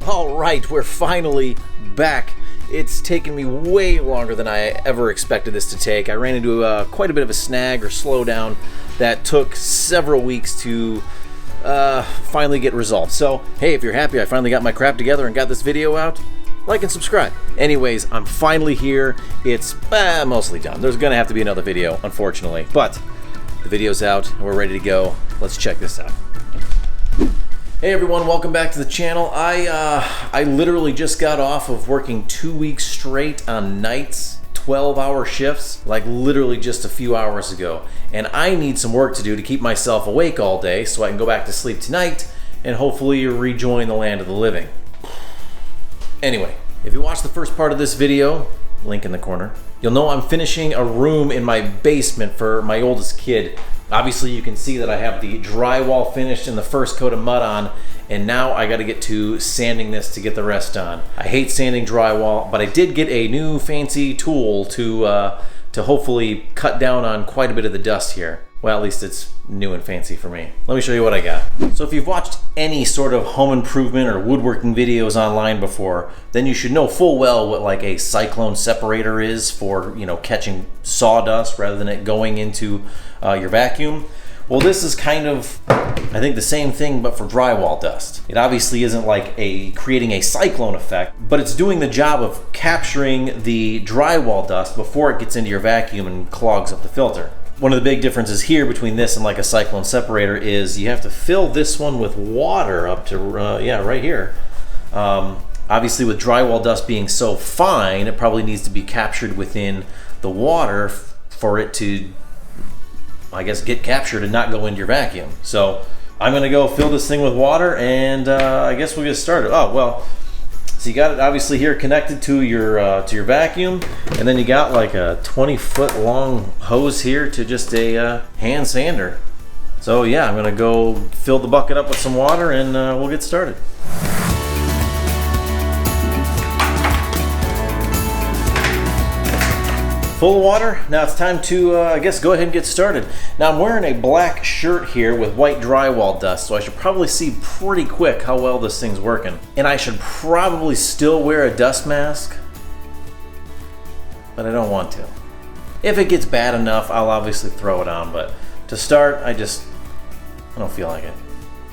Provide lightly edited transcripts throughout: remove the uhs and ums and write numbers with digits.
All right, we're finally back. It's taken me way longer than I ever expected this to take. I ran into quite a bit of a snag or slowdown that took several weeks to finally get resolved. So, hey, if you're happy I finally got my crap together and got this video out, like and subscribe. Anyways, I'm finally here. It's mostly done. There's gonna have to be another video, unfortunately, but the video's out and we're ready to go. Let's check this out. Hey everyone, welcome back to the channel. I literally just got off of working 2 weeks straight on nights, 12-hour shifts, like literally just a few hours ago. And I need some work to do to keep myself awake all day so I can go back to sleep tonight and hopefully rejoin the land of the living. Anyway, if you watched the first part of this video, link in the corner, you'll know I'm finishing a room in my basement for my oldest kid. Obviously you can see that I have the drywall finished and the first coat of mud on, and now I got to get to sanding this to get the rest on. I hate sanding drywall, but I did get a new fancy tool to hopefully cut down on quite a bit of the dust here. Well, at least it's new and fancy for me. Let me show you what I got. So if you've watched any sort of home improvement or woodworking videos online before, then you should know full well what like a cyclone separator is for, you know, catching sawdust rather than it going into your vacuum. Well, this is kind of, I think, the same thing but for drywall dust. It obviously isn't like creating a cyclone effect, but it's doing the job of capturing the drywall dust before it gets into your vacuum and clogs up the filter. One of the big differences here between this and like a cyclone separator is you have to fill this one with water up to, right here. Obviously with drywall dust being so fine, it probably needs to be captured within the water for it to, I guess, get captured and not go into your vacuum. So I'm gonna go fill this thing with water and I guess we'll get started. Oh, well, so you got it obviously here connected to your vacuum, and then you got like a 20-foot long hose here to just a hand sander. So yeah, I'm gonna go fill the bucket up with some water and we'll get started. Full of water. Now it's time to, I guess, go ahead and get started. Now I'm wearing a black shirt here with white drywall dust, so I should probably see pretty quick how well this thing's working. And I should probably still wear a dust mask, but I don't want to. If it gets bad enough, I'll obviously throw it on, but to start, I don't feel like it.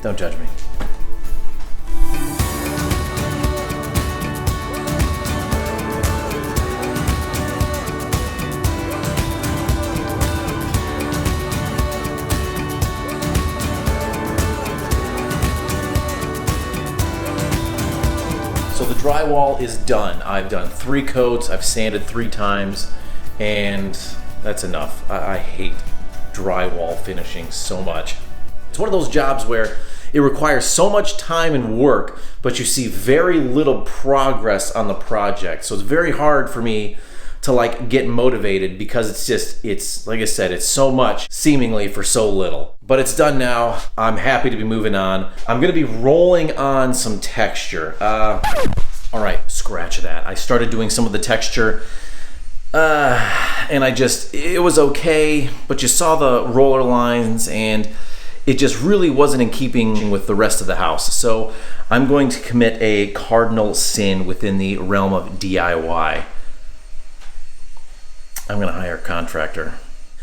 Don't judge me. So the drywall is done. I've done 3 coats, I've sanded 3 times, and that's enough. I hate drywall finishing so much. It's one of those jobs where it requires so much time and work, but you see very little progress on the project. So it's very hard for me to like get motivated because it's like I said, it's so much seemingly for so little. But it's done now. I'm happy to be moving on. I'm gonna be rolling on some texture. All right, scratch that. I started doing some of the texture and it was okay, but you saw the roller lines and it just really wasn't in keeping with the rest of the house. So I'm going to commit a cardinal sin within the realm of DIY. I'm gonna hire a contractor.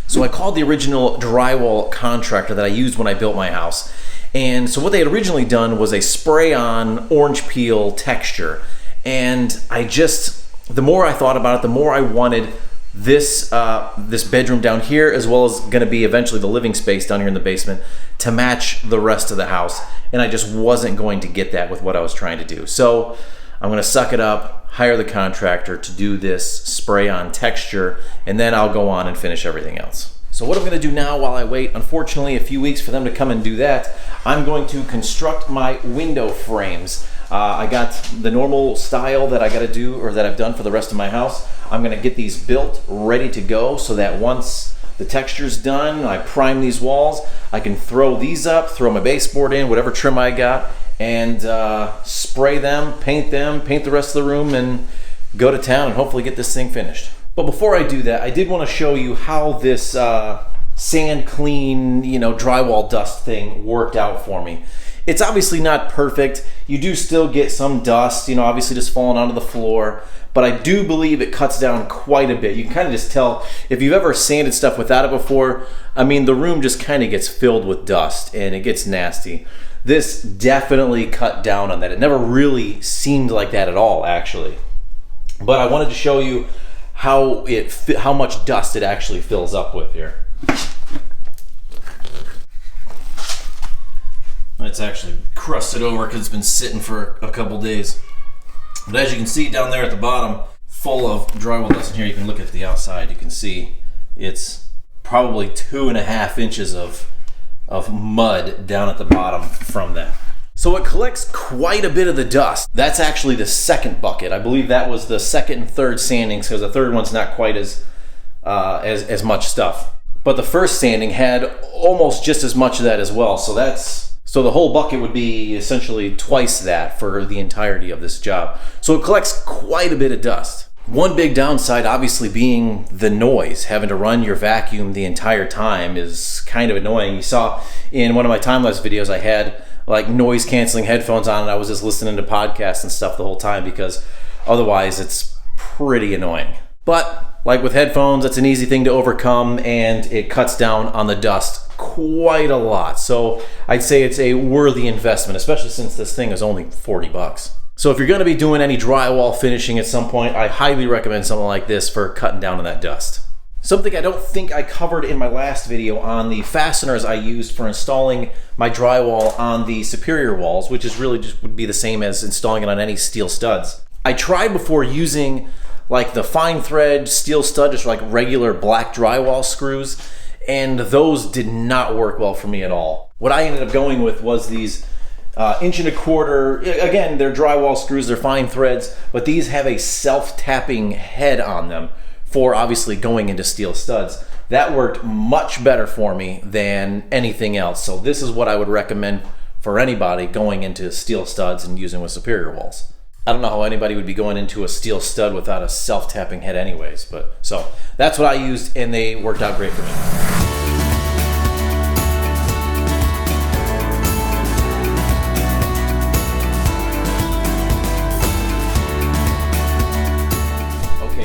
So I called the original drywall contractor that I used when I built my house. And so what they had originally done was a spray-on orange peel texture. And the more I thought about it, the more I wanted this bedroom down here, as well as gonna be eventually the living space down here in the basement, to match the rest of the house. And I just wasn't going to get that with what I was trying to do. So I'm gonna suck it up, hire the contractor to do this spray-on texture, and then I'll go on and finish everything else. So what I'm gonna do now while I wait, unfortunately, a few weeks for them to come and do that, I'm going to construct my window frames. I got the normal style that I gotta do, or that I've done for the rest of my house. I'm gonna get these built, ready to go, so that once the texture's done, I prime these walls, I can throw these up, throw my baseboard in, whatever trim I got, and spray them, paint the rest of the room, and go to town and hopefully get this thing finished. But before I do that, I did want to show you how this sand clean, drywall dust thing worked out for me. It's obviously not perfect. You do still get some dust, obviously just falling onto the floor, but I do believe it cuts down quite a bit. You can kind of just tell, if you've ever sanded stuff without it before, the room just kind of gets filled with dust and it gets nasty. This definitely cut down on that. It never really seemed like that at all, actually. But I wanted to show you how much dust it actually fills up with here. It's actually crusted over because it's been sitting for a couple days. But as you can see down there at the bottom, full of drywall dust. In here you can look at the outside. You can see it's probably 2.5 inches of mud down at the bottom from that. So it collects quite a bit of the dust. That's actually the second bucket. I believe that was the second and third sandings, because the third one's not quite as much stuff. But the first sanding had almost just as much of that as well. So the whole bucket would be essentially twice that for the entirety of this job. So it collects quite a bit of dust. One big downside obviously being the noise. Having to run your vacuum the entire time is kind of annoying. You saw in one of my time-lapse videos I had like noise canceling headphones on and I was just listening to podcasts and stuff the whole time, because otherwise it's pretty annoying. But like with headphones, it's an easy thing to overcome and it cuts down on the dust quite a lot. So I'd say it's a worthy investment, especially since this thing is only 40 bucks. So if you're going to be doing any drywall finishing at some point, I highly recommend something like this for cutting down on that dust. Something I don't think I covered in my last video on the fasteners I used for installing my drywall on the superior walls, which is really just would be the same as installing it on any steel studs. I tried before using like the fine thread steel stud, just like regular black drywall screws, and those did not work well for me at all. What I ended up going with was these 1.25 inch, again, they're drywall screws, they're fine threads, but these have a self-tapping head on them for obviously going into steel studs. That worked much better for me than anything else. So this is what I would recommend for anybody going into steel studs and using with superior walls. I don't know how anybody would be going into a steel stud without a self-tapping head anyways, but so that's what I used and they worked out great for me.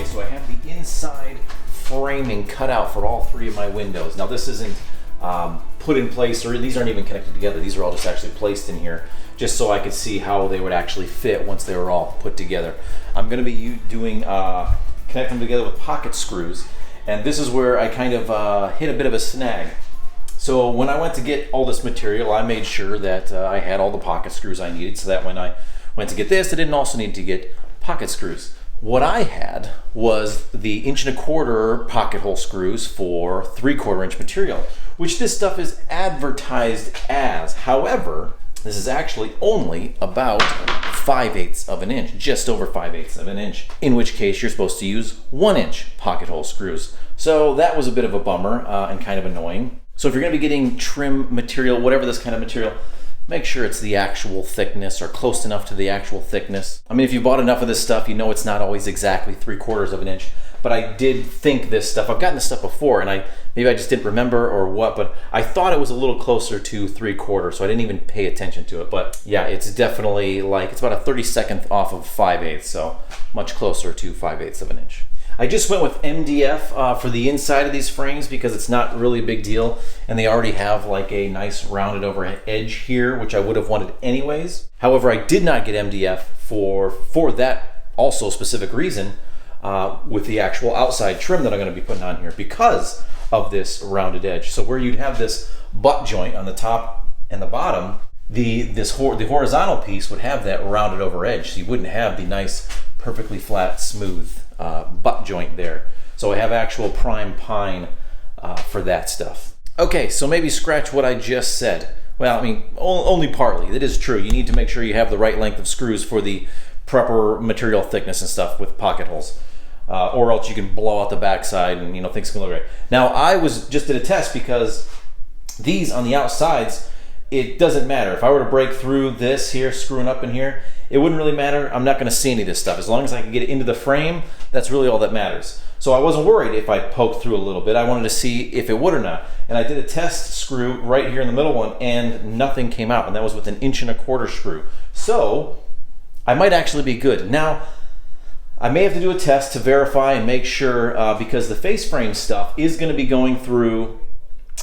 So I have the inside framing cut out for all 3 of my windows. Now this isn't put in place, or these aren't even connected together. These are all just actually placed in here just so I could see how they would actually fit once they were all put together. I'm going to be doing connect them together with pocket screws, and this is where I kind of hit a bit of a snag. So when I went to get all this material, I made sure that I had all the pocket screws I needed, so that when I went to get this, I didn't also need to get pocket screws. What I had was the 1.25 inch pocket hole screws for 3/4 inch material, which this stuff is advertised as. However, this is actually only about 5/8 of an inch, just over 5/8 of an inch, in which case you're supposed to use 1 inch pocket hole screws. So that was a bit of a bummer and kind of annoying. So if you're going to be getting trim material, whatever this kind of material, make sure it's the actual thickness or close enough to the actual thickness. I mean, if you bought enough of this stuff, you know it's not always exactly 3/4 of an inch. But I did think this stuff, I've gotten this stuff before and maybe I just didn't remember or what, but I thought it was a little closer to 3/4, so I didn't even pay attention to it. But yeah, it's definitely like, it's about a 32nd off of 5/8, so much closer to 5/8 of an inch. I just went with MDF for the inside of these frames because it's not really a big deal and they already have like a nice rounded over edge here, which I would have wanted anyways. However, I did not get MDF for that also specific reason with the actual outside trim that I'm going to be putting on here because of this rounded edge. So where you'd have this butt joint on the top and the bottom, the horizontal piece would have that rounded over edge, so you wouldn't have the nice perfectly flat smooth butt joint there. So I have actual prime pine for that stuff. Okay, so maybe scratch what I just said. Well, I mean, only partly. It is true. You need to make sure you have the right length of screws for the proper material thickness and stuff with pocket holes. Or else you can blow out the backside and things can look great. Now I just did a test because these on the outsides, it doesn't matter. If I were to break through this here, screwing up in here, it wouldn't really matter. I'm not going to see any of this stuff. As long as I can get it into the frame, that's really all that matters. So I wasn't worried if I poked through a little bit. I wanted to see if it would or not. And I did a test screw right here in the middle one, and nothing came out, and that was with an 1.25" screw. So I might actually be good. Now, I may have to do a test to verify and make sure, because the face frame stuff is going to be going through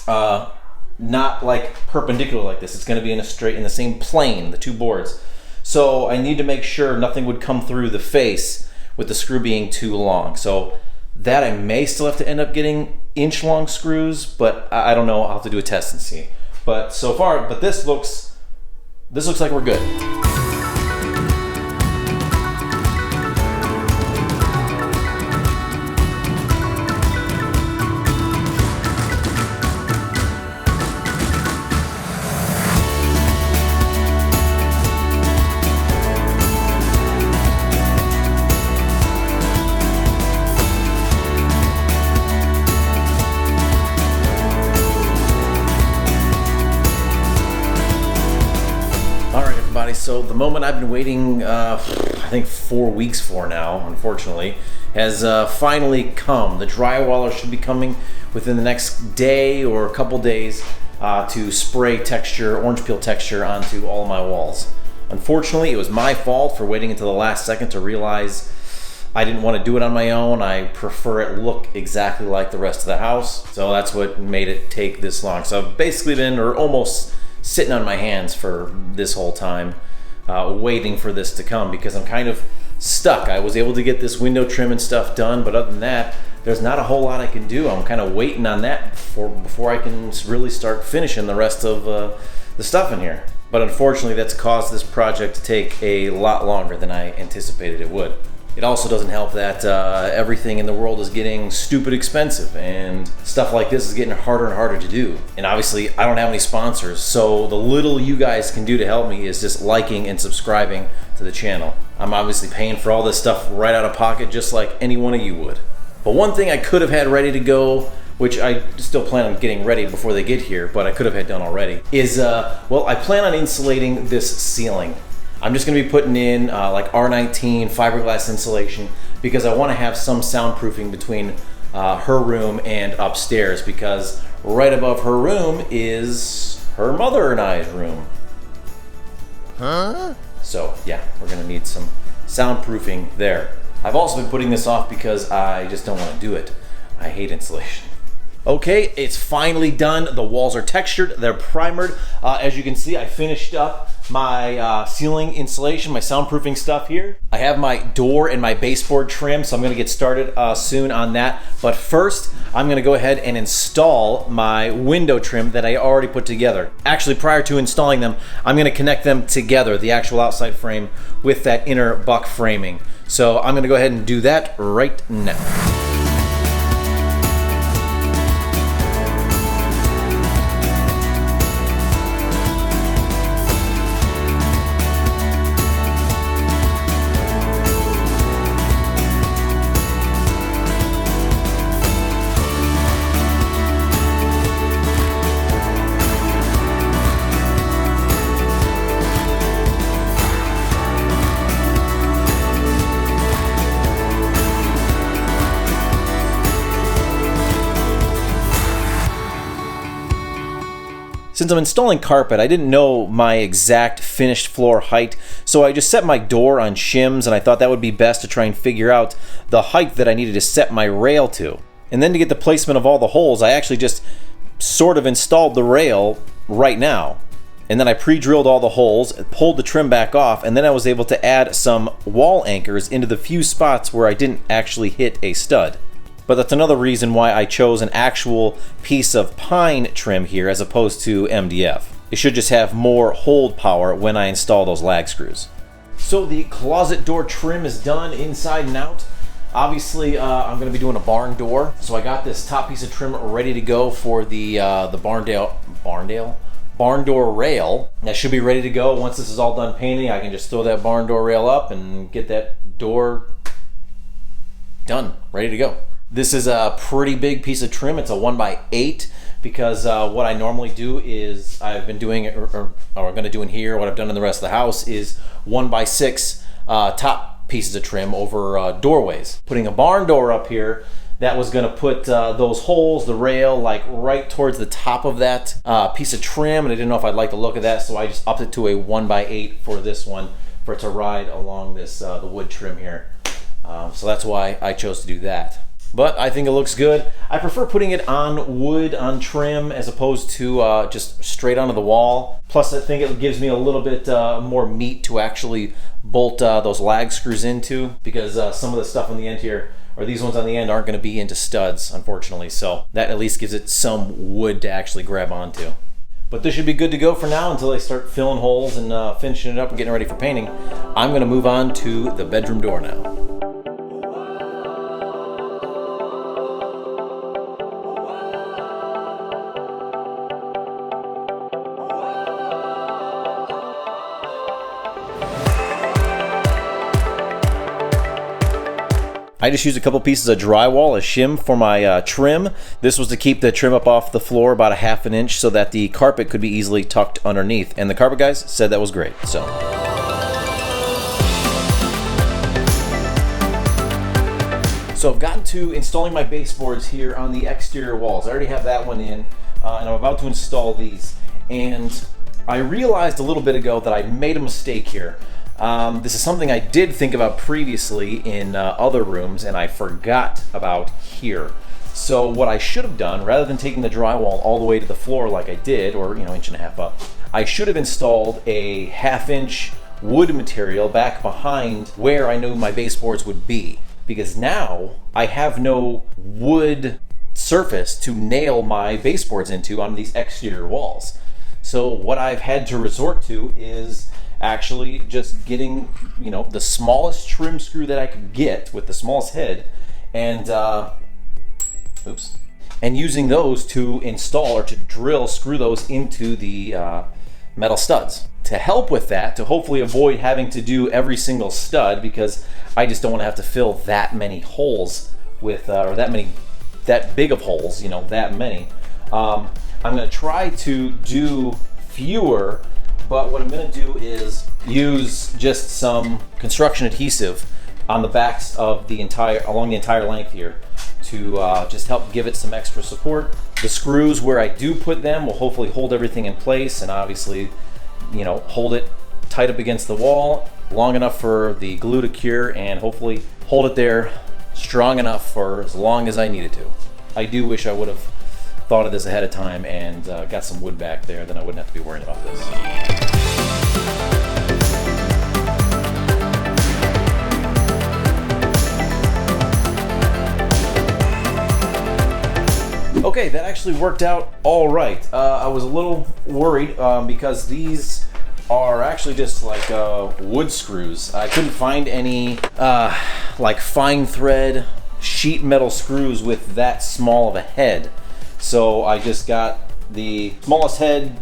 not like perpendicular like this. It's going to be in the same plane, the two boards. So I need to make sure nothing would come through the face with the screw being too long. So that I may still have to end up getting inch-long screws, but I don't know. I'll have to do a test and see. But so far, this looks like we're good. So the moment I've been waiting, I think 4 weeks for now, unfortunately, has finally come. The drywaller should be coming within the next day or a couple days to spray texture, orange peel texture onto all of my walls. Unfortunately, it was my fault for waiting until the last second to realize I didn't want to do it on my own. I prefer it look exactly like the rest of the house. So that's what made it take this long. So I've basically been, or almost, sitting on my hands for this whole time, waiting for this to come because I'm kind of stuck. I was able to get this window trim and stuff done, but other than that, there's not a whole lot I can do. I'm kind of waiting on that before I can really start finishing the rest of the stuff in here. But unfortunately, that's caused this project to take a lot longer than I anticipated it would. It also doesn't help that everything in the world is getting stupid expensive, and stuff like this is getting harder and harder to do. And obviously, I don't have any sponsors, so the little you guys can do to help me is just liking and subscribing to the channel. I'm obviously paying for all this stuff right out of pocket, just like any one of you would. But one thing I could have had ready to go, which I still plan on getting ready before they get here, but I could have had done already, is, well, I plan on insulating this ceiling. I'm just going to be putting in like R19 fiberglass insulation because I want to have some soundproofing between her room and upstairs, because right above her room is her mother and I's room. Huh? So yeah, we're going to need some soundproofing there. I've also been putting this off because I just don't want to do it. I hate insulation. Okay, it's finally done. The walls are textured, they're primered. As you can see, I finished up my ceiling insulation, my soundproofing stuff here. I have my door and my baseboard trim, so I'm gonna get started soon on that. But first, I'm gonna go ahead and install my window trim that I already put together. Actually, prior to installing them, I'm gonna connect them together, the actual outside frame with that inner buck framing. So I'm gonna go ahead and do that right now. Since I'm installing carpet, I didn't know my exact finished floor height, so I just set my door on shims, and I thought that would be best to try and figure out the height that I needed to set my rail to. And then to get the placement of all the holes, I actually just sort of installed the rail right now. And then I pre-drilled all the holes, pulled the trim back off, and then I was able to add some wall anchors into the few spots where I didn't actually hit a stud. But that's another reason why I chose an actual piece of pine trim here as opposed to MDF. It should just have more hold power when I install those lag screws. So the closet door trim is done inside and out. Obviously, I'm going to be doing a barn door. So I got this top piece of trim ready to go for the barn door rail. That should be ready to go. Once this is all done painting, I can just throw that barn door rail up and get that door done, ready to go. This is a pretty big piece of trim. It's a 1x8 because what I normally do is I've been doing, or I'm going to do in here, what I've done in the rest of the house is 1x6 top pieces of trim over doorways. Putting a barn door up here that was going to put those holes, the rail, like right towards the top of that piece of trim, and I didn't know if I'd like the look of that, so I just upped it to a 1x8 for this one, for it to ride along this the wood trim here. So that's why I chose to do that. But I think it looks good. I prefer putting it on wood, on trim, as opposed to just straight onto the wall. Plus, I think it gives me a little bit more meat to actually bolt those lag screws into, because some of the stuff on the end here, or these ones on the end, aren't going to be into studs, unfortunately. So that at least gives it some wood to actually grab onto. But this should be good to go for now until I start filling holes and finishing it up and getting ready for painting. I'm going to move on to the bedroom door now. I just used a couple pieces of drywall, a shim for my trim. This was to keep the trim up off the floor about a 1/2 inch so that the carpet could be easily tucked underneath. And the carpet guys said that was great. So I've gotten to installing my baseboards here on the exterior walls. I already have that one in, and I'm about to install these. And I realized a little bit ago that I made a mistake here. This is something I did think about previously in other rooms, and I forgot about here. So what I should have done, rather than taking the drywall all the way to the floor like I did, or 1.5 inches up, I should have installed a 1/2 inch wood material back behind where I knew my baseboards would be. Because now I have no wood surface to nail my baseboards into on these exterior walls. So what I've had to resort to is actually just getting, the smallest trim screw that I could get with the smallest head, and and using those to install, or to screw those into the metal studs. To help with that, to hopefully avoid having to do every single stud, because I just don't want to have to fill that many holes with, or that big of holes, that many. I'm going to try to do fewer. But what I'm going to do is use just some construction adhesive on the backs of along the entire length here, to just help give it some extra support. The screws where I do put them will hopefully hold everything in place, and obviously, hold it tight up against the wall long enough for the glue to cure, and hopefully hold it there strong enough for as long as I need it to. I do wish I would have thought of this ahead of time and got some wood back there, then I wouldn't have to be worrying about this. Okay, that actually worked out all right. I was a little worried because these are actually just like wood screws. I couldn't find any like fine thread sheet metal screws with that small of a head. So I just got the smallest head,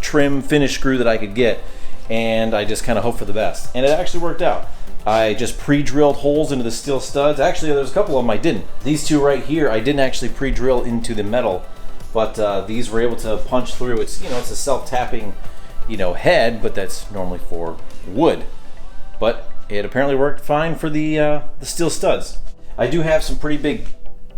trim finish screw that I could get, and I just kind of hoped for the best. And it actually worked out. I just pre-drilled holes into the steel studs. Actually, there's a couple of them I didn't. These two right here, I didn't actually pre-drill into the metal, but these were able to punch through. It's, it's a self-tapping, head, but that's normally for wood. But it apparently worked fine for the steel studs. I do have some pretty big,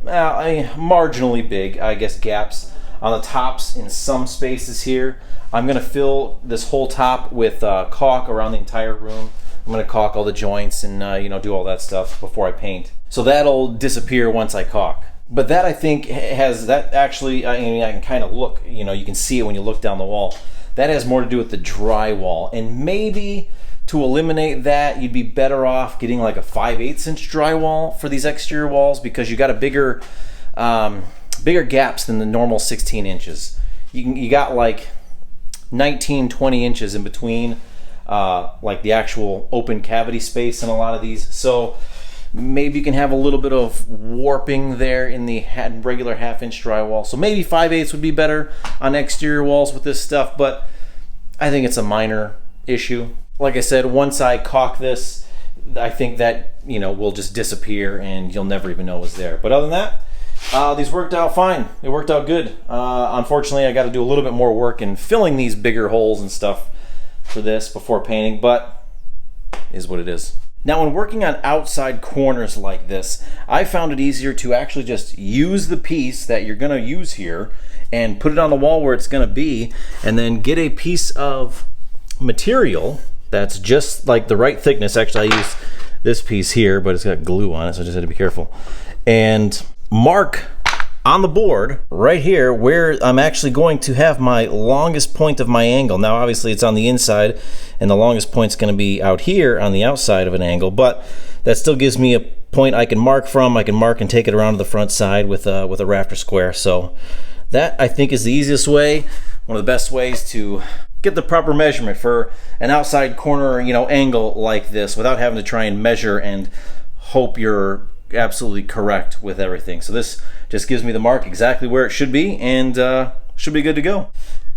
marginally big, I guess, gaps on the tops in some spaces here. I'm going to fill this whole top with caulk around the entire room. I'm going to caulk all the joints and do all that stuff before I paint. So that'll disappear once I caulk. But that, I think, actually, I can kind of look, you can see it when you look down the wall. That has more to do with the drywall. And maybe to eliminate that, you'd be better off getting like a 5/8 inch drywall for these exterior walls, because you got a bigger gaps than the normal 16 inches. You got like 19, 20 inches in between like the actual open cavity space in a lot of these. So maybe you can have a little bit of warping there in the regular 1/2 inch drywall. So maybe 5/8 would be better on exterior walls with this stuff, but I think it's a minor issue. Like I said, once I caulk this, I think that, will just disappear and you'll never even know it was there. But other than that, these worked out fine. It worked out good. Unfortunately, I got to do a little bit more work in filling these bigger holes and stuff for this before painting, but is what it is. Now, when working on outside corners like this, I found it easier to actually just use the piece that you're going to use here and put it on the wall where it's going to be, and then get a piece of material that's just like the right thickness. Actually, I use this piece here, but it's got glue on it, so I just had to be careful. And mark on the board right here where I'm actually going to have my longest point of my angle. Now, obviously it's on the inside, and the longest point's going to be out here on the outside of an angle, but that still gives me a point I can mark from. I can mark and take it around to the front side with a rafter square. So that, I think, is the easiest way, one of the best ways to get the proper measurement for an outside corner, angle like this without having to try and measure and hope you're absolutely correct with everything. So this just gives me the mark exactly where it should be, and should be good to go.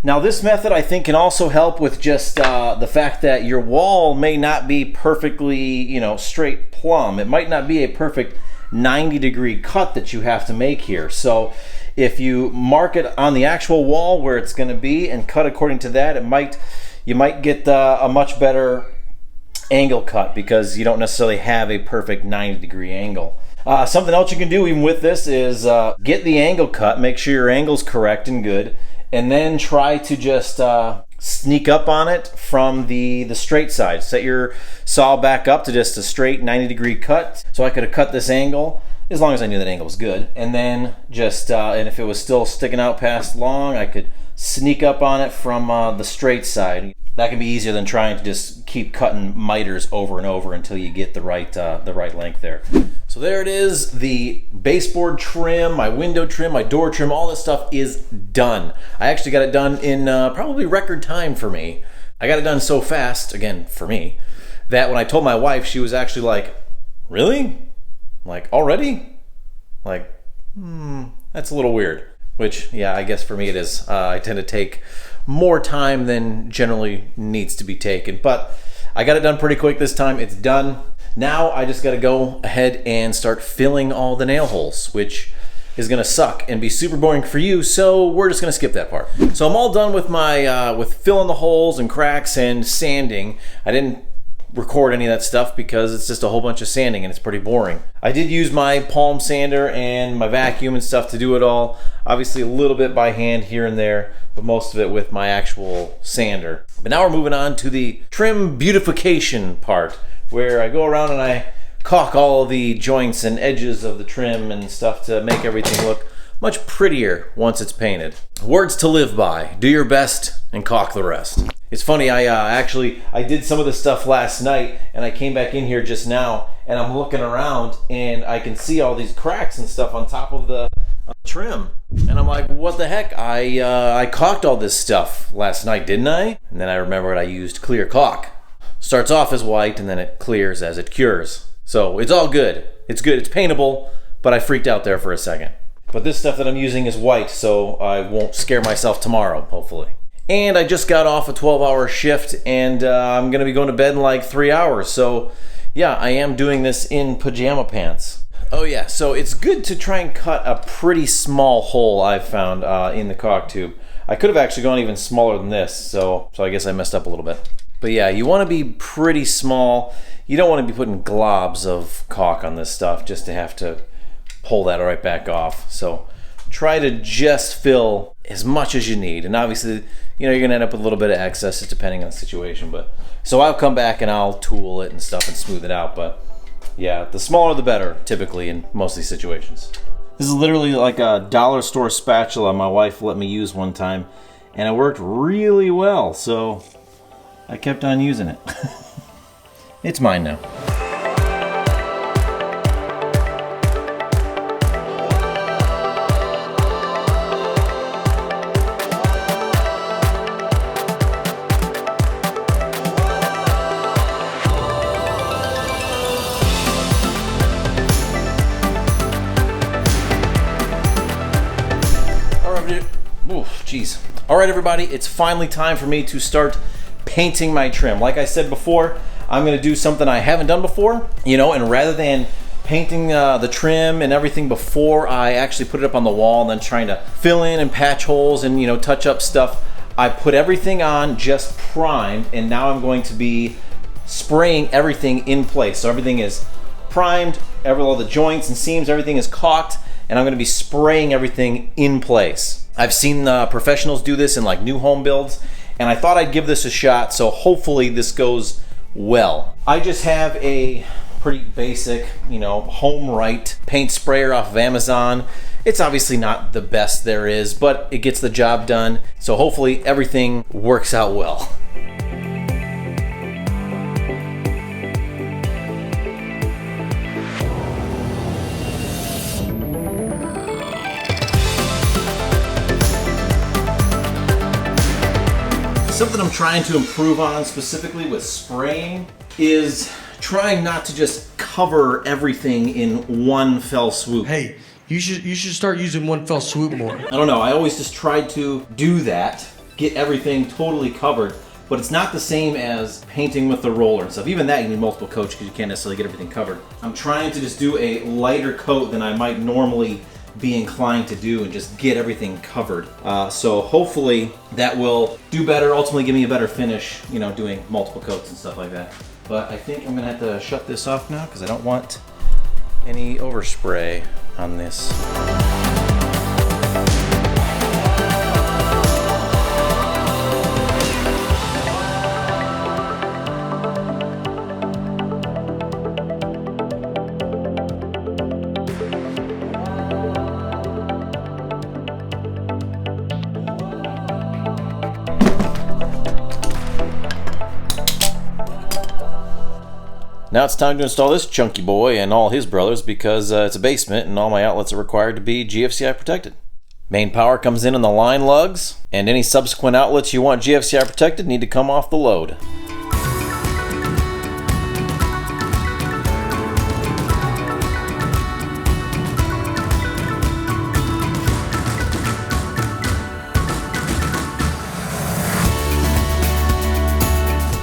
Now, this method I think can also help with just the fact that your wall may not be perfectly, straight plumb. It might not be a perfect 90-degree cut that you have to make here. So if you mark it on the actual wall where it's going to be and cut according to that, you might get a much better angle cut, because you don't necessarily have a perfect 90-degree angle. Something else you can do even with this is get the angle cut, make sure your angle's correct and good, and then try to just sneak up on it from the straight side. Set your saw back up to just a straight 90-degree cut. So I could have cut this angle, as long as I knew that angle was good, and then just, and if it was still sticking out past long, I could sneak up on it from the straight side. That can be easier than trying to just keep cutting miters over and over until you get the right length there. So there it is, the baseboard trim, my window trim, my door trim, all this stuff is done. I actually got it done in probably record time for me. I got it done so fast, again, for me, that when I told my wife, she was actually like, "Really? Like, already?" Like, that's a little weird. Which, yeah, I guess for me it is. I tend to take more time than generally needs to be taken. But I got it done pretty quick this time. It's done. Now I just got to go ahead and start filling all the nail holes, which is going to suck and be super boring for you. So we're just going to skip that part. So I'm all done with my with filling the holes and cracks and sanding. I didn't record any of that stuff because it's just a whole bunch of sanding and it's pretty boring. I did use my palm sander and my vacuum and stuff to do it all. Obviously a little bit by hand here and there, but most of it with my actual sander. But now we're moving on to the trim beautification part, where I go around and I caulk all the joints and edges of the trim and stuff to make everything look much prettier once it's painted. Words to live by: do your best and caulk the rest. It's funny, I did some of this stuff last night, and I came back in here just now, and I'm looking around, and I can see all these cracks and stuff on top of the trim. And I'm like, what the heck? I caulked all this stuff last night, didn't I? And then I remembered I used clear caulk. Starts off as white, and then it clears as it cures. So it's all good. It's good. It's paintable, but I freaked out there for a second. But this stuff that I'm using is white, so I won't scare myself tomorrow, hopefully. And I just got off a 12-hour shift, and I'm going to be going to bed in like 3 hours. So yeah, I am doing this in pajama pants. Oh yeah, so it's good to try and cut a pretty small hole I've found in the caulk tube. I could have actually gone even smaller than this, so I guess I messed up a little bit. But yeah, you want to be pretty small. You don't want to be putting globs of caulk on this stuff just to have to pull that right back off. So try to just fill as much as you need, and obviously you're gonna end up with a little bit of excess just depending on the situation. But so I'll come back and I'll tool it and stuff and smooth it out. But yeah, the smaller the better typically in most of these situations. This is literally like a dollar store spatula my wife let me use one time, and it worked really well, so I kept on using it. It's mine now. All right, everybody, it's finally time for me to start painting my trim. Like I said before, I'm going to do something I haven't done before, and rather than painting the trim and everything before I actually put it up on the wall and then trying to fill in and patch holes and touch up stuff, I put everything on just primed, and now I'm going to be spraying everything in place. So everything is primed, all the joints and seams, everything is caulked, and I'm going to be spraying everything in place. I've seen professionals do this in like new home builds, and I thought I'd give this a shot, so hopefully this goes well. I just have a pretty basic, home right paint sprayer off of Amazon. It's obviously not the best there is, but it gets the job done, so hopefully everything works out well. Something I'm trying to improve on specifically with spraying is trying not to just cover everything in one fell swoop. Hey, you should start using one fell swoop more. I don't know, I always just tried to do that, get everything totally covered, but it's not the same as painting with the roller and stuff. Even that you need multiple coats because you can't necessarily get everything covered. I'm trying to just do a lighter coat than I might normally be inclined to do and just get everything covered. So hopefully that will do better, ultimately give me a better finish, doing multiple coats and stuff like that. But I think I'm gonna have to shut this off now because I don't want any overspray on this. Now it's time to install this chunky boy and all his brothers because it's a basement and all my outlets are required to be GFCI protected. Main power comes in on the line lugs, and any subsequent outlets you want GFCI protected need to come off the load.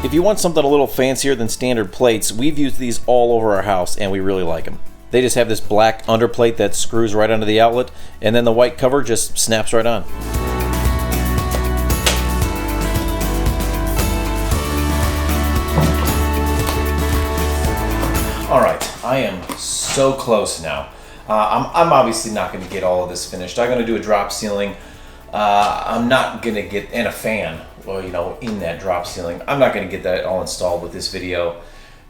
If you want something a little fancier than standard plates, we've used these all over our house and we really like them. They just have this black underplate that screws right onto the outlet, and then the white cover just snaps right on. Alright, I am so close now. I'm obviously not going to get all of this finished. I'm going to do a drop ceiling. I'm not going to get, and a fan, well, in that drop ceiling. I'm not going to get that all installed with this video.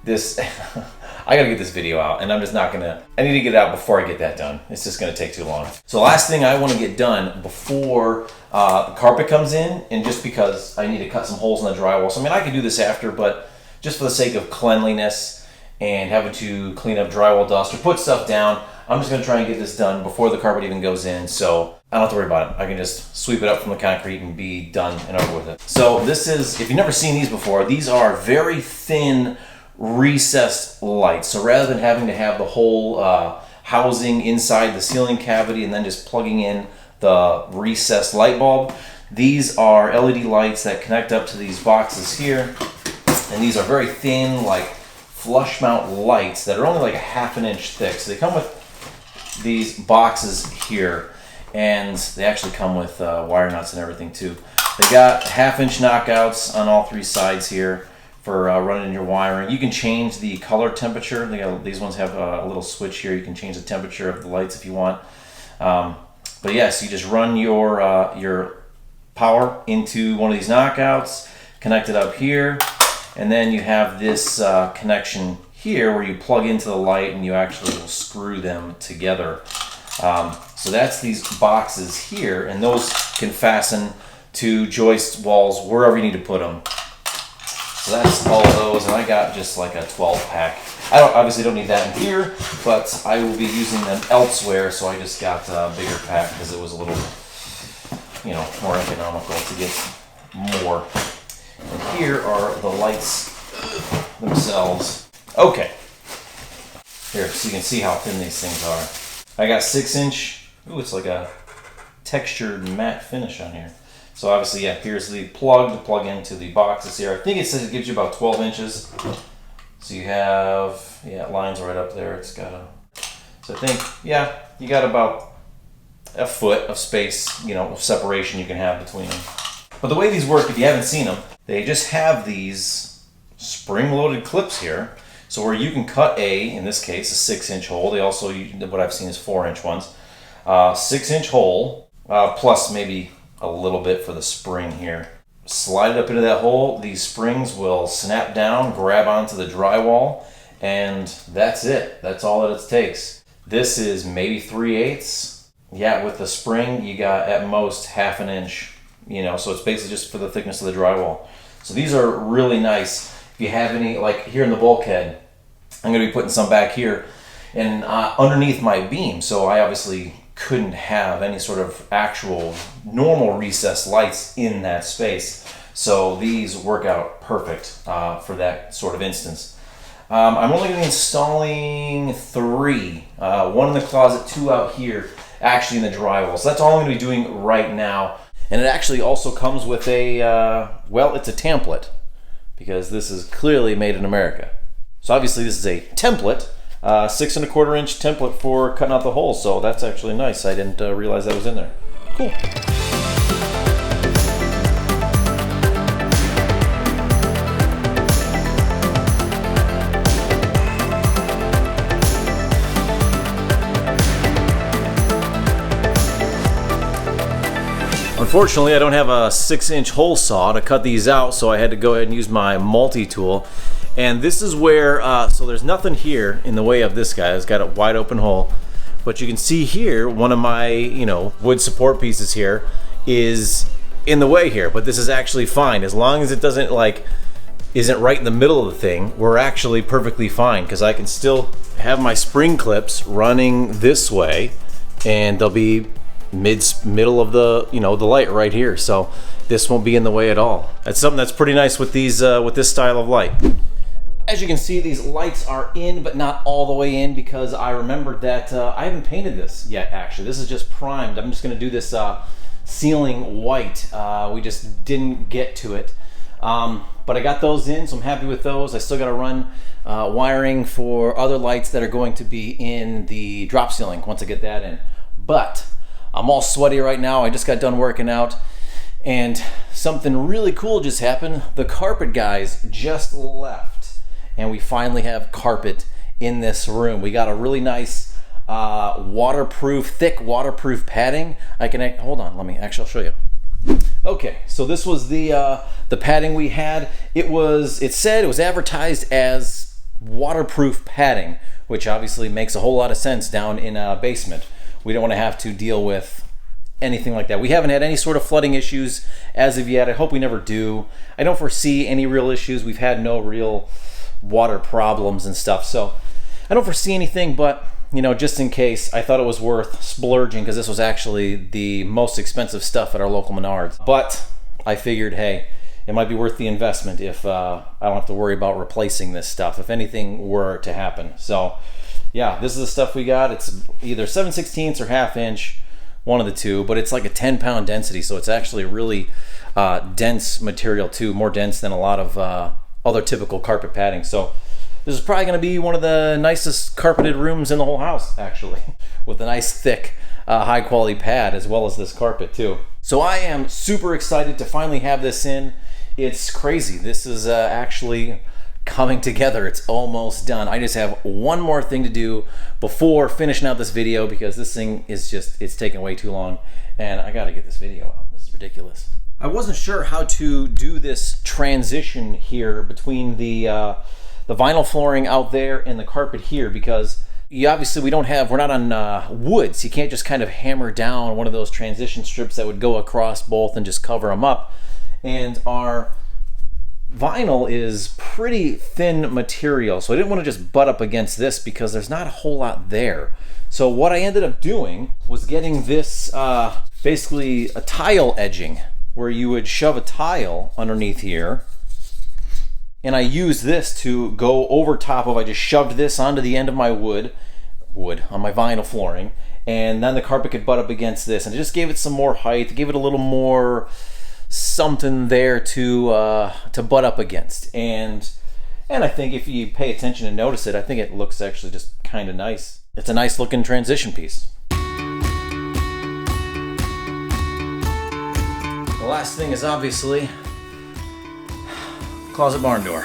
I got to get this video out, and I'm just not going to, I need to get it out before I get that done. It's just going to take too long. So last thing I want to get done before the carpet comes in, and just because I need to cut some holes in the drywall. So I can do this after, but just for the sake of cleanliness and having to clean up drywall dust or put stuff down, I'm just going to try and get this done before the carpet even goes in, so I don't have to worry about it. I can just sweep it up from the concrete and be done and over with it. So this is, if you've never seen these before, these are very thin recessed lights. So rather than having to have the whole housing inside the ceiling cavity and then just plugging in the recessed light bulb, these are LED lights that connect up to these boxes here. And these are very thin, like flush mount lights that are only like a ½ inch thick. So they come with these boxes here, and they actually come with wire nuts and everything too. They got ½ inch knockouts on all three sides here for running your wiring. You can change the color temperature. These ones have a little switch here. You can change the temperature of the lights if you want. But yes, you just run your power into one of these knockouts, connect it up here, and then you have this connection here where you plug into the light and you actually will screw them together. So that's these boxes here, and those can fasten to joist walls wherever you need to put them. So that's all of those, and I got just like a 12-pack. I obviously don't need that in here, but I will be using them elsewhere, so I just got a bigger pack because it was a little, more economical to get more. And here are the lights themselves. Okay. Here, so you can see how thin these things are. I got 6-inch. Ooh, it's like a textured matte finish on here. So obviously, yeah, here's the plug to plug into the boxes here. I think it says it gives you about 12 inches. So you have, lines right up there. It's got so I think, you got about a foot of space, of separation you can have between them. But the way these work, if you haven't seen them, they just have these spring-loaded clips here. So where you can cut in this case, a 6-inch hole. They also, what I've seen is 4-inch ones. 6-inch hole, plus maybe a little bit for the spring here. Slide it up into that hole. These springs will snap down, grab onto the drywall, and that's it. That's all that it takes. This is maybe 3/8. Yeah, with the spring, you got at most 1/2 inch, so it's basically just for the thickness of the drywall. So these are really nice. If you have any, like here in the bulkhead, I'm going to be putting some back here and underneath my beam. So I obviously couldn't have any sort of actual normal recessed lights in that space. So these work out perfect for that sort of instance. I'm only going to be installing 3, 1 in the closet, 2 out here, actually in the drywall. So that's all I'm going to be doing right now. And it actually also comes with a, it's a template, because this is clearly made in America. So obviously this is a template, 6 1/4 inch template for cutting out the holes. So that's actually nice. I didn't realize that was in there. Cool. Unfortunately, I don't have a 6-inch hole saw to cut these out, so I had to go ahead and use my multi-tool. And this is where, so there's nothing here in the way of this guy. It's got a wide open hole. But you can see here, one of my, wood support pieces here is in the way here. But this is actually fine. As long as it doesn't, isn't right in the middle of the thing, we're actually perfectly fine. Because I can still have my spring clips running this way, and they'll be middle of the the light right here, so this won't be in the way at all. That's something that's pretty nice with these with this style of light. As you can see, these lights are in, but not all the way in, because I remembered that I haven't painted this yet. Actually, this is just primed. I'm just going to do this ceiling white. We just didn't get to it, but I got those in, so I'm happy with those. I still got to run wiring for other lights that are going to be in the drop ceiling once I get that in. But I'm all sweaty right now. I just got done working out, and something really cool just happened. The carpet guys just left, and we finally have carpet in this room. We got a really nice thick waterproof padding. Hold on, I'll show you. Okay, so this was the padding we had. It said it was advertised as waterproof padding, which obviously makes a whole lot of sense down in a basement. We don't want to have to deal with anything like that. We haven't had any sort of flooding issues as of yet. I hope we never do. I don't foresee any real issues. We've had no real water problems and stuff. So I don't foresee anything, but just in case, I thought it was worth splurging, because this was actually the most expensive stuff at our local Menards. But I figured, hey, it might be worth the investment if I don't have to worry about replacing this stuff if anything were to happen. So yeah, this is the stuff we got. It's either 7/16 or 1/2 inch, one of the two, but it's like a 10-pound density, so it's actually a really dense material too, more dense than a lot of other typical carpet padding. So this is probably going to be one of the nicest carpeted rooms in the whole house, actually, with a nice thick, high quality pad, as well as this carpet too. So I am super excited to finally have this in. It's crazy. This is actually coming together. It's almost done. I just have one more thing to do before finishing out this video, because this thing is it's taking way too long, and I gotta get this video out. This is ridiculous. I wasn't sure how to do this transition here between the vinyl flooring out there and the carpet here, because obviously we're not on wood, so you can't just kind of hammer down one of those transition strips that would go across both and just cover them up. And our vinyl is pretty thin material, so I didn't want to just butt up against this, because there's not a whole lot there. So what I ended up doing was getting this basically a tile edging, where you would shove a tile underneath here, and I used this to go over top of. I just shoved this onto the end of my wood on my vinyl flooring, and then the carpet could butt up against this, and it just gave it some more height, gave it a little more something there to butt up against. And I think if you pay attention and notice it, I think it looks actually just kind of nice. It's a nice looking transition piece. The last thing is obviously closet barn door.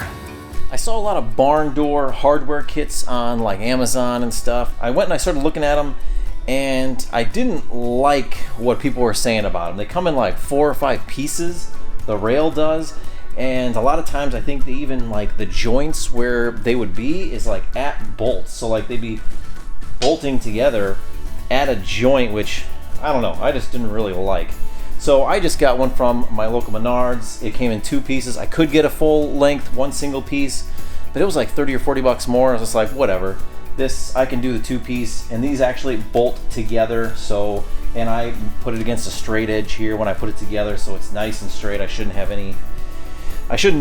I saw a lot of barn door hardware kits on like Amazon and stuff. I went and I started looking at them, and I didn't like what people were saying about them. They come in like 4 or 5 pieces, the rail does, and a lot of times I think they even like the joints where they would be is like at bolts. So like they'd be bolting together at a joint, which I don't know, I just didn't really like. So I just got one from my local Menards. It came in 2 pieces. I could get a full length, one single piece, but it was like 30 or 40 bucks more. I was just like, whatever. This, I can do the 2 piece, and these actually bolt together. So, and I put it against a straight edge here when I put it together, so it's nice and straight. I shouldn't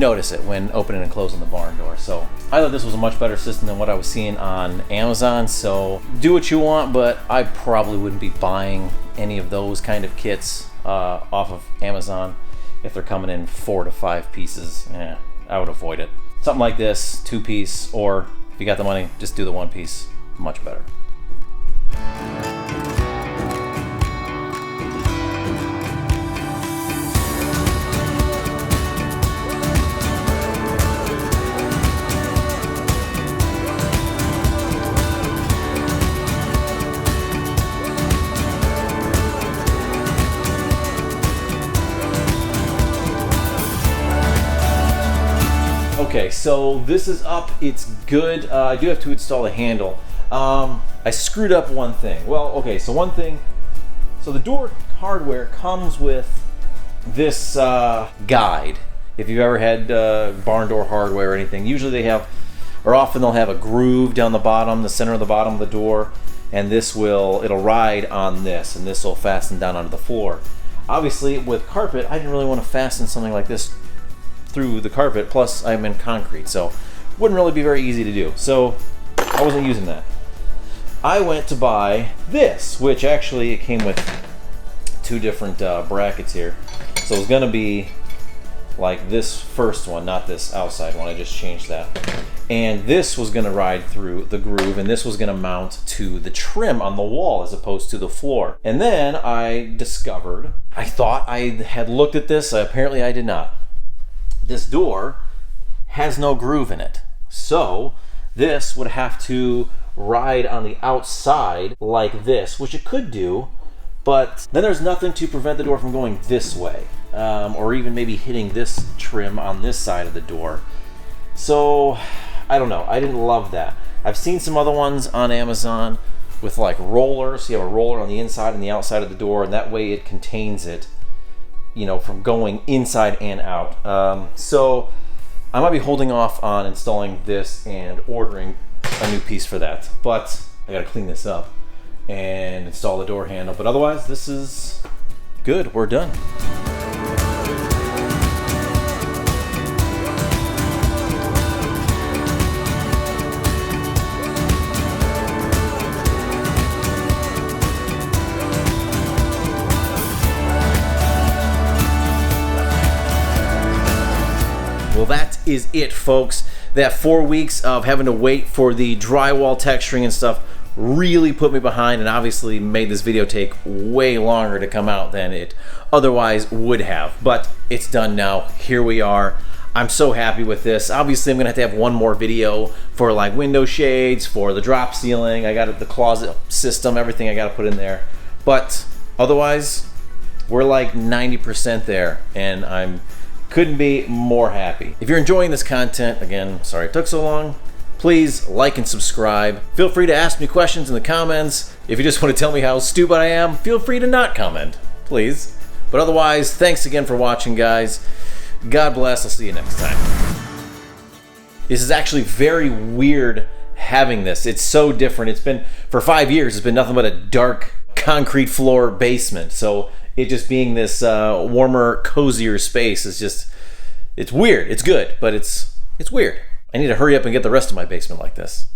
notice it when opening and closing the barn door. So I thought this was a much better system than what I was seeing on Amazon. So do what you want, but I probably wouldn't be buying any of those kind of kits off of Amazon if they're coming in 4 to 5 pieces. I would avoid it. Something like this, 2 piece, or if you got the money, just do the 1 piece. Much better. Okay, so this is up, it's good. I do have to install a handle. I screwed up one thing. Well, okay, so one thing, so the door hardware comes with this guide. If you've ever had barn door hardware or anything, usually they have, or often they'll have a groove down the bottom, the center of the bottom of the door, and it'll ride on this, and this will fasten down onto the floor. Obviously, with carpet, I didn't really want to fasten something like this through the carpet, plus I'm in concrete, so wouldn't really be very easy to do. So I wasn't using that. I went to buy this, which actually it came with 2 different brackets here. So it's gonna be like this first one, not this outside one. I just changed that. And this was gonna ride through the groove, and this was gonna mount to the trim on the wall as opposed to the floor. And then I discovered, I thought I had looked at this, apparently I did not. This door has no groove in it. So this would have to ride on the outside like this, which it could do, but then there's nothing to prevent the door from going this way, or even maybe hitting this trim on this side of the door. So I don't know, I didn't love that. I've seen some other ones on Amazon with like rollers. You have a roller on the inside and the outside of the door, and that way it contains it, you know, from going inside and out. So I might be holding off on installing this and ordering a new piece for that, but I gotta clean this up and install the door handle. But otherwise, this is good. We're done. Well, that is it, folks. That 4 weeks of having to wait for the drywall texturing and stuff really put me behind, and obviously made this video take way longer to come out than it otherwise would have. But it's done now. Here we are. I'm so happy with this. Obviously, I'm gonna have one more video for like window shades, for the drop ceiling. I got the closet system, everything I gotta put in there. But otherwise, we're like 90% there, and couldn't be more happy. If you're enjoying this content, again, sorry it took so long, please like and subscribe. Feel free to ask me questions in the comments. If you just want to tell me how stupid I am, feel free to not comment, please. But otherwise, thanks again for watching, guys. God bless. I'll see you next time. This is actually very weird having this. It's so different. It's been, for 5 years, it's been nothing but a dark concrete floor basement. So it just being this warmer, cozier space is just, it's weird. It's good, but it's weird. I need to hurry up and get the rest of my basement like this.